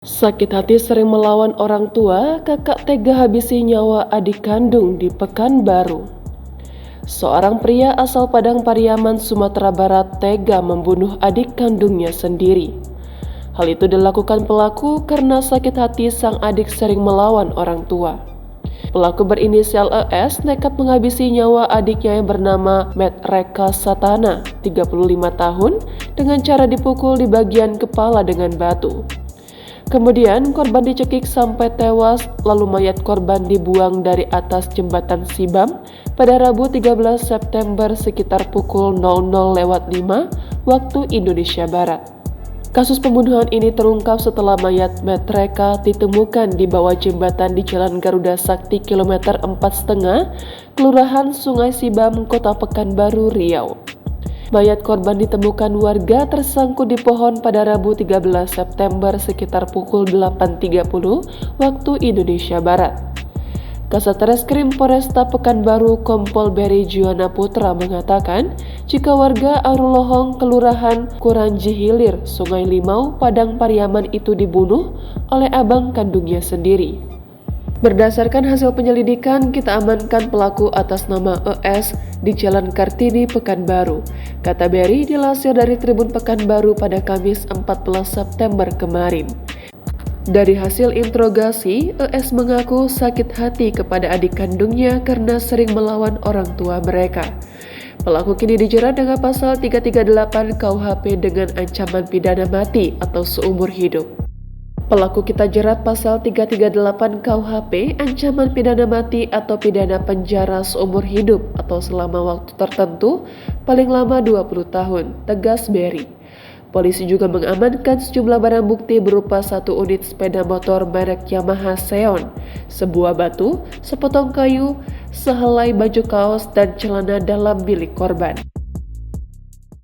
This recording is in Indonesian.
Sakit hati sering melawan orang tua, kakak tega habisi nyawa adik kandung di Pekanbaru. Seorang pria asal Padang Pariaman, Sumatera Barat tega membunuh adik kandungnya sendiri. Hal itu dilakukan pelaku karena sakit hati sang adik sering melawan orang tua. Pelaku berinisial ES nekat menghabisi nyawa adiknya yang bernama Matt Reka Satana, 35 tahun, dengan cara dipukul di bagian kepala dengan batu. Kemudian korban dicekik sampai tewas, lalu mayat korban dibuang dari atas jembatan Sibam pada Rabu 13 September sekitar pukul 00.05 waktu Indonesia Barat. Kasus pembunuhan ini terungkap setelah mayat Matt Reka ditemukan di bawah jembatan di Jalan Garuda Sakti kilometer 4,5, Kelurahan Sungai Sibam, Kota Pekanbaru, Riau. Mayat korban ditemukan warga tersangkut di pohon pada Rabu 13 September sekitar pukul 8.30 waktu Indonesia Barat. Kasat Reskrim Polresta Pekanbaru Kompol Beri Juwana Putra mengatakan jika warga Arulohong, Kelurahan Kuranji Hilir, Sungai Limau, Padang Pariaman itu dibunuh oleh abang kandungnya sendiri. Berdasarkan hasil penyelidikan, kita amankan pelaku atas nama ES di Jalan Kartini, Pekanbaru, kata Beri dilansir dari Tribun Pekanbaru pada Kamis 14 September kemarin. Dari hasil interogasi, ES mengaku sakit hati kepada adik kandungnya karena sering melawan orang tua mereka. Pelaku kini dijerat dengan pasal 338 KUHP dengan ancaman pidana mati atau seumur hidup. Pelaku kita jerat pasal 338 KUHP, ancaman pidana mati atau pidana penjara seumur hidup atau selama waktu tertentu, paling lama 20 tahun, tegas Beri. Polisi juga mengamankan sejumlah barang bukti berupa 1 unit sepeda motor merek Yamaha Xeon, sebuah batu, sepotong kayu, sehelai baju kaos dan celana dalam milik korban.